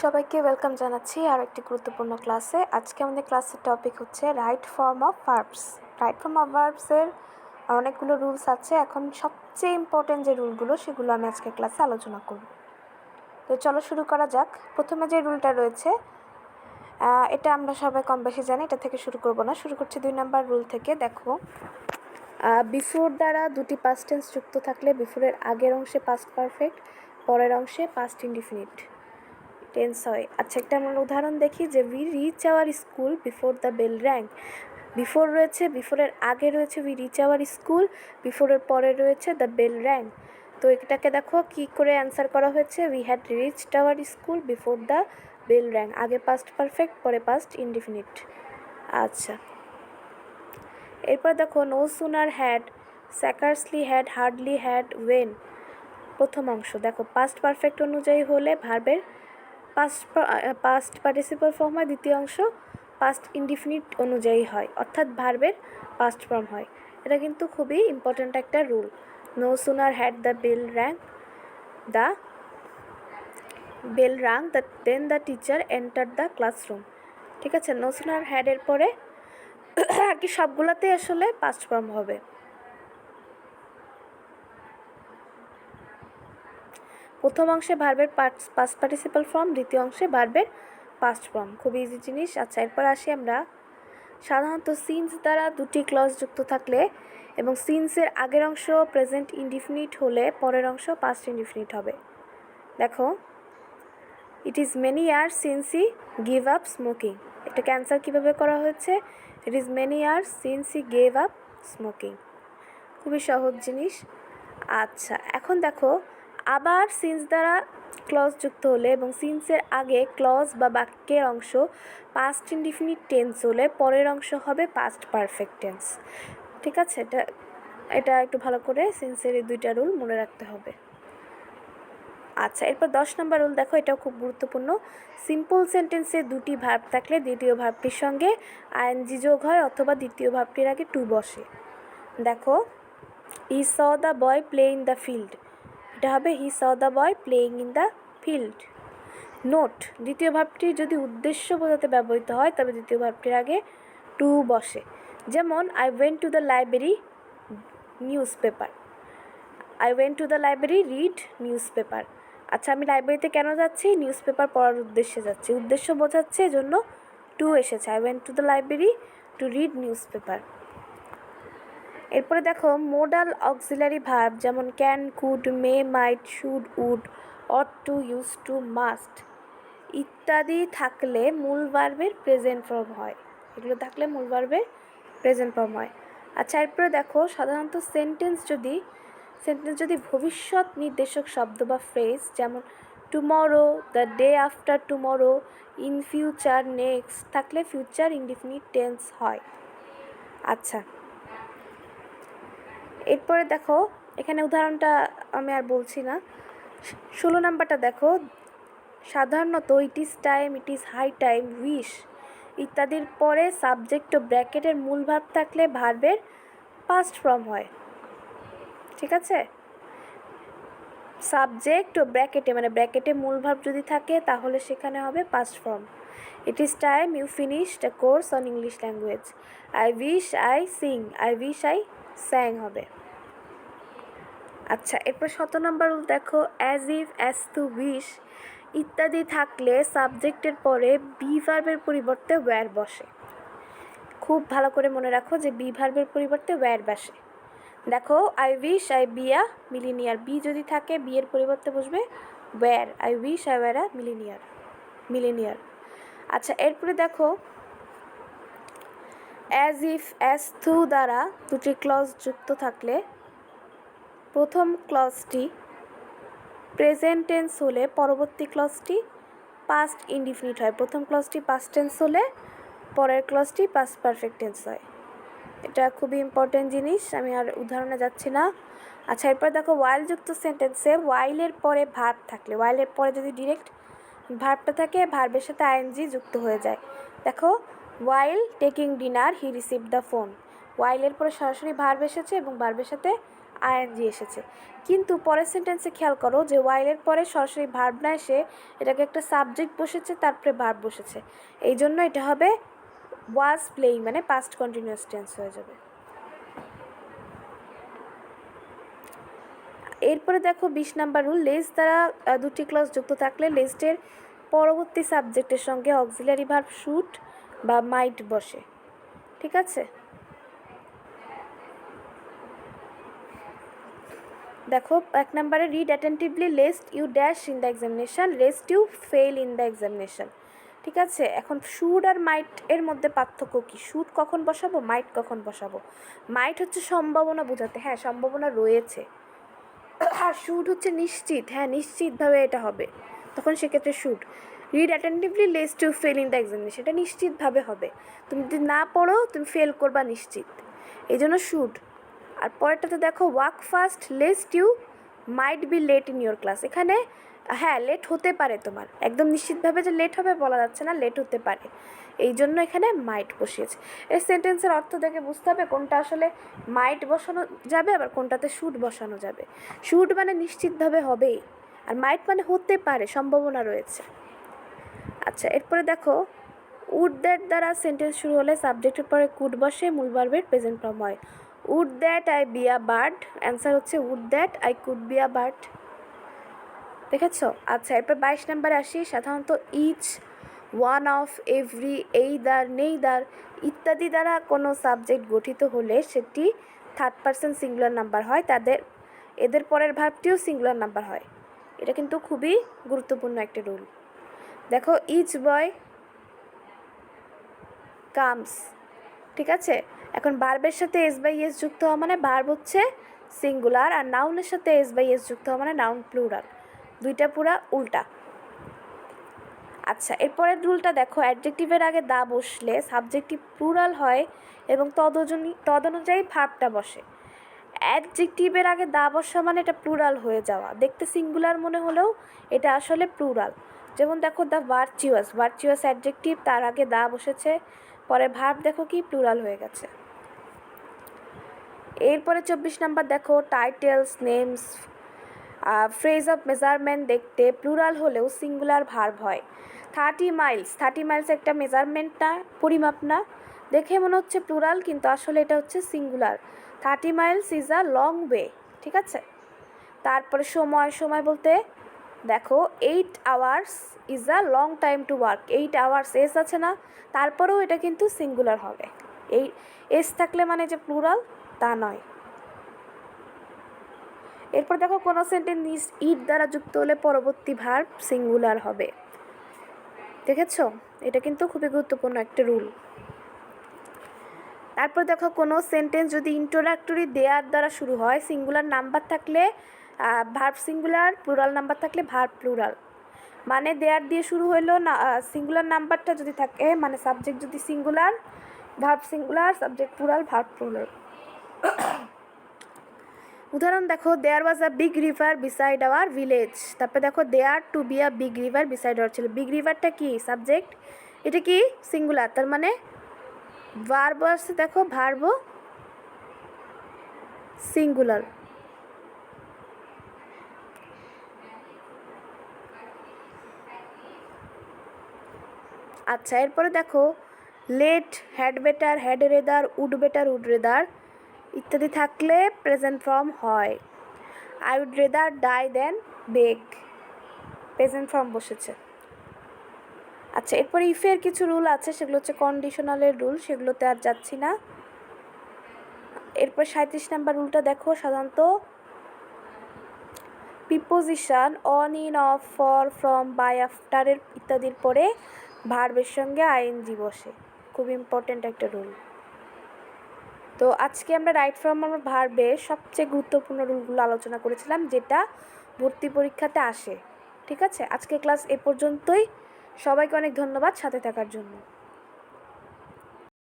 সবাইকে ওয়েলকাম জানাচ্ছি আর একটি গুরুত্বপূর্ণ ক্লাসে। আজকে আমাদের ক্লাসের টপিক হচ্ছে right form of verbs. Right form of ভার্বসের অনেকগুলো রুলস আছে। এখন সবচেয়ে ইম্পর্টেন্ট যে রুলগুলো সেগুলো আমি আজকে ক্লাসে আলোচনা করব। তো চলো শুরু করা যাক। প্রথমে যে রুলটা রয়েছে এটা আমরা সবাই কম বেশি জানি, এটা থেকে শুরু করব না, শুরু করছি 2 নাম্বার রুল থেকে। দেখো, বিফোর দ্বারা দুটি পাস্ট টেন্স যুক্ত থাকলে বিফোরের আগের অংশে পাস্ট পারফেক্ট, পরের অংশে পাস্ট ইনডিফিনিট টেন্স হয়। আচ্ছা, একটা আমরা উদাহরণ দেখি যে we reach our school before the bell rang. Before রয়েছে, বিফোরের আগে রয়েছে উই রিচ আওয়ার স্কুল, বিফোরের পরে রয়েছে দ্য বেল র্যাং। তো এটাকে দেখো কি করে অ্যান্সার করা হয়েছে, we had reached our school before the bell rang. আগে পাস্ট পারফেক্ট, পরে পাস্ট ইনডিফিনিট। আচ্ছা, এরপর দেখো no sooner had, scarcely had, hardly had, when. প্রথম অংশ দেখো পাস্ট পারফেক্ট অনুযায়ী হলে ভার্বের পাস্ট পার্টিসিপাল ফর্ম হয়, দ্বিতীয় অংশ পাস্ট ইনডিফিনিট অনুযায়ী হয়, অর্থাৎ ভার্বের পাস্ট ফর্ম হয়। এটা কিন্তু খুবই ইম্পর্ট্যান্ট একটা rule. No sooner had the bell rang then the teacher enter the classroom. ঠিক আছে, নো সুনার হ্যাডের পরে আর কি সবগুলোতে আসলে পাস্ট ফর্ম হবে। প্রথম অংশে ভার্বের পাস্ট পার্টিসিপাল ফর্ম, দ্বিতীয় অংশে ভার্বের পাস্ট ফর্ম। খুব ইজি জিনিস। আচ্ছা, এরপর আসি আমরা সাধারণত সিন্স দ্বারা দুটি ক্লজ যুক্ত থাকলে এবং সিন্সের আগের অংশ প্রেজেন্ট ইনডিফিনিট হলে পরের অংশ পাস্ট ইনডিফিনিট হবে। দেখো, it is many years since he give up smoking. এটাকে অ্যান্সার কীভাবে করা হয়েছে, it is many years since he gave up smoking. খুবই সহজ জিনিস। আচ্ছা, এখন দেখো আবার সিন্স দ্বারা ক্লজ যুক্ত হলে এবং সিন্সের আগে ক্লজ বা বাক্যের অংশ পাস্ট ইনডিফিনিট টেন্স হলে পরের অংশ হবে পাস্ট পারফেক্ট টেন্স। ঠিক আছে, এটা একটু ভালো করে সিন্সের এই দুইটা রুল মনে রাখতে হবে। আচ্ছা, এরপর 10 নম্বর রুল দেখো, এটাও খুব গুরুত্বপূর্ণ। সিম্পল সেন্টেন্সে দুটি ভার্ব থাকলে দ্বিতীয় ভার্বটির সঙ্গে আইএনজি যোগ হয় অথবা দ্বিতীয় ভার্বটির আগে টু বসে। দেখো, he saw the boy play in the field, এটা হবে he saw the boy playing in the field. Note, দ্বিতীয় ভার্বটি যদি উদ্দেশ্য বোঝাতে ব্যবহৃত হয় তবে দ্বিতীয় ভার্বটির আগে টু বসে। যেমন I went to the library news paper, I went to the library read news paper. আচ্ছা, আমি লাইব্রেরিতে কেন যাচ্ছি, নিউজ পেপার পড়ার উদ্দেশ্যে যাচ্ছি, উদ্দেশ্য বোঝাচ্ছে এজন্য টু এসেছে, I went to the library to read newspaper. এরপরে দেখো মোডাল অক্সিলারি ভার্ব যেমন can, could, may, might, should, would, ought to, use to, must ইত্যাদি থাকলে মূল ভার্বের প্রেজেন্ট ফর্ম হয়। এগুলো থাকলে মূল ভার্বের প্রেজেন্ট ফর্ম হয়। আচ্ছা, এরপরে দেখো সাধারণত সেন্টেন্স যদি ভবিষ্যৎ নির্দেশক শব্দ বা ফ্রেজ যেমন tomorrow, the day after tomorrow, in future, next থাকলে ফিউচার ইনডিফিনিট টেন্স হয়। আচ্ছা, এরপরে দেখো এখানে উদাহরণটা আমি আর বলছি না। 16 নাম্বারটা দেখো, সাধারণত it is time, it is high time, wish ইত্যাদির পরে সাবজেক্ট ও ব্র্যাকেটের মূল ভার্ব থাকলে ভার্বের পাস্ট ফর্ম হয়। ঠিক আছে, সাবজেক্ট ও ব্র্যাকেটে মানে ব্র্যাকেটে মূল ভার্ব যদি থাকে তাহলে সেখানে হবে past form. It is time you finished a course on English language, I wish I sing, I wish I sang হবে। আচ্ছা, এরপর 17 নম্বর রুল দেখো, as if, as to, wish ইত্যাদি থাকলে সাবজেক্টের পরে বি ভার্বের পরিবর্তে ওয়্যার বসে। খুব ভালো করে মনে রাখো যে বি ভার্বের পরিবর্তে ওয়্যার বসে। দেখো, I wish I be a millionaire, be যদি থাকে বি এর পরিবর্তে বসবে were, I wish I were a millionaire. আচ্ছা, এরপরে দেখো অ্যাজ ইফ, অ্যাজ টু দ্বারা দুটি ক্লজ যুক্ত থাকলে প্রথম ক্লজটি প্রেজেন্ট টেন্স হলে পরবর্তী ক্লজটি পাস্ট ইনডিফিনিট হয়, প্রথম ক্লজটি পাস্ট টেন্স হলে পরের ক্লজটি পাস্ট পারফেক্ট টেন্স হয়। এটা খুবই ইম্পর্টেন্ট জিনিস, আমি আর উদাহরণে যাচ্ছি না। আচ্ছা, এরপর দেখো ওয়াইল যুক্ত সেন্টেন্সে ওয়াইলের পরে ভার্ব থাকলে, ওয়াইলের পরে যদি ডিরেক্ট ভার্বটা থাকে ভার্বের সাথে আইএনজি যুক্ত হয়ে যায়। দেখো, while taking dinner he received the phone, ওয়াইলের পরে সরাসরি ভার্ব এসেছে এবং ভার্বের সাথে আইএনজি এসেছে। কিন্তু পরের সেন্টেন্সে খেয়াল করো যে ওয়াইলের পরে সরাসরি ভার্ব না এসে এটাকে একটা সাবজেক্ট বসেছে, তারপরে ভার্ব বসেছে। এই জন্য এটা হবে ওয়াজ প্লেইং, মানে পাস্ট কন্টিনিউয়াস টেন্স হয়ে যাবে। এরপরে দেখো 20 নাম্বার রুল, লেস দ্বারা দুটি ক্লজ যুক্ত থাকলে লেসটের পরবর্তী সাবজেক্টের সঙ্গে অক্সিলারি ভার্ব শুড বা মাইট বসে। ঠিক আছে, দেখো 1 নম্বরে read attentively lest you dash in the examination, lest you fail in the examination. ঠিক আছে, এখন শুড আর মাইট এর মধ্যে পার্থক্য কী? শুড কখন বসাবো, মাইট কখন বসাবো? মাইট হচ্ছে সম্ভাবনা বোঝাতে, হ্যাঁ সম্ভাবনা রয়েছে, আর শুড হচ্ছে নিশ্চিত, হ্যাঁ নিশ্চিতভাবে এটা হবে, তখন সেক্ষেত্রে should. Read attentively lest you fail in the examination, এটা নিশ্চিতভাবে হবে, তুমি যদি না পড়ো তুমি ফেল করবা নিশ্চিত, এই জন্য শুড। আর পরেরটাতে দেখো walk fast lest you might be late in your class, এখানে হ্যাঁ লেট হতে পারে, তোমার একদম নিশ্চিতভাবে যে লেট হবে বলা যাচ্ছে না, লেট হতে পারে, এই জন্য এখানে মাইট বসিয়েছে। এই সেন্টেন্সের অর্থ দেখে বুঝতে হবে কোনটা আসলে মাইট বসানো যাবে আবার কোনটাতে শুড বসানো যাবে। শুড মানে নিশ্চিতভাবে হবেই, আর মাইট মানে হতে পারে, সম্ভাবনা রয়েছে। আচ্ছা, এরপরে দেখো উড দ্যাট দ্বারা সেন্টেন্স শুরু হলে সাবজেক্টের পরে কুড বসে, মূল ভার্বের প্রেজেন্ট ফর্ম হয়। Would that I be a bird, answer হচ্ছে would that I could be a bird. দেখেছো? আচ্ছা, এরপর 22 নম্বরে আসি, সাধারণত each, one of, every, either, neither ইত্যাদি দ্বারা কোনো সাবজেক্ট গঠিত হলে সেটি থার্ড পারসন সিঙ্গুলার নাম্বার হয়, এদের পরের ভার্বটিও সিঙ্গুলার নাম্বার হয়। এটা কিন্তু খুবই গুরুত্বপূর্ণ একটা রুল। দেখো ইচ বয় কামস, ঠিক আছে, এখন ভার্বের সাথে এস বাই এস যুক্ত হওয়া মানে ভার্ব হচ্ছে সিঙ্গুলার, আর নাউনের সাথে এস বাই এস যুক্ত হওয়া মানে নাউন প্লুরাল, দুইটা পুরা উল্টা। আচ্ছা, এরপরের রুলটা দেখো, অ্যাডজেক্টিভের আগে দা বসলে সাবজেক্টিভ প্লুরাল হয় এবং তদনুযায়ী ভার্বটা বসে। অ্যাডজেক্টিভের আগে দা বসা মানে এটা প্লুরাল হয়ে যাওয়া, দেখতে সিঙ্গুলার মনে হলেও এটা আসলে প্লুরাল। যেমন দেখো দ্য ভার্চুয়াস, ভার্চুয়াস অ্যাডজেক্টিভ, তার আগে দা বসেছে, পরে ভার্ব দেখো কি প্লুরাল হয়ে গেছে। এরপরে 24 নাম্বার দেখো, titles, names, phrase of measurement দেখতে প্লুরাল হলেও সিঙ্গুলার ভার্ব হয়। 30 মাইলস, 30 মাইলস একটা মেজারমেন্ট না, পরিমাপ না, দেখে মনে হচ্ছে প্লুরাল কিন্তু আসলে এটা হচ্ছে singular. 30 Miles is a long way, ঠিক আছে। তারপরে সময়, সময় বলতে দেখো 8 hours is a long time to work, 8 hours S আছে না, তারপরেও এটা কিন্তু সিঙ্গুলার হবে, এই এস থাকলে মানে যে প্লুরাল তা নয়। এরপর দেখো কোনো সেন্টেন্স ইট দ্বারা যুক্ত হলে পরবর্তী ভার্ব সিঙ্গুলার হবে, দেখেছো, এটা কিন্তু খুবই গুরুত্বপূর্ণ একটা রুল। তারপর দেখো কোনো সেন্টেন্স যদি ইন্ট্রোডাক্টরি দেয়ার দ্বারা শুরু হয়, সিঙ্গুলার নাম্বার থাকলে ভার্ব সিঙ্গুলার, প্লুরাল নাম্বার থাকলে ভার্ব প্লুরাল, মানে দেয়ার দিয়ে শুরু হইলো না, সিঙ্গুলার নাম্বারটা যদি থাকে মানে সাবজেক্ট যদি singular, verb singular, subject plural, verb plural. উদাহরণ দেখো, there was a big river beside our village, তারপরে দেখো there to be a big river beside our ছিল, বিগ রিভারটা কি সাবজেক্ট, এটা কি সিঙ্গুলার, তার মানে ভার্ব আসছে, দেখো ভার্ব সিঙ্গুলার। আচ্ছা, এরপরে দেখো late, had better, had rather, would better, would rather ইত্যাদি থাকলে প্রেজেন্ট ফর্ম হয়। I would rather die then beg, present form বসেছে। আচ্ছা, এরপরে ইফের কিছু রুল আছে, সেগুলো হচ্ছে কন্ডিশনালের রুল, সেগুলোতে আর যাচ্ছি না। এরপর 37 নাম্বার রুলটা দেখো, সাধারণত preposition on, in, of, for, from, by, আফটারের ইত্যাদির পরে ভার্বের সঙ্গে আইএনজি বসে, খুব ইম্পর্টেন্ট একটা রুল। তো আজকে আমরা রাইট ফ্রম আমার ভার্বের সবচেয়ে গুরুত্বপূর্ণ রুলগুলো আলোচনা করেছিলাম, যেটা ভর্তি পরীক্ষাতে আসে। ঠিক আছে, আজকে ক্লাস এ পর্যন্তই, সবাইকে অনেক ধন্যবাদ সাথে থাকার জন্য।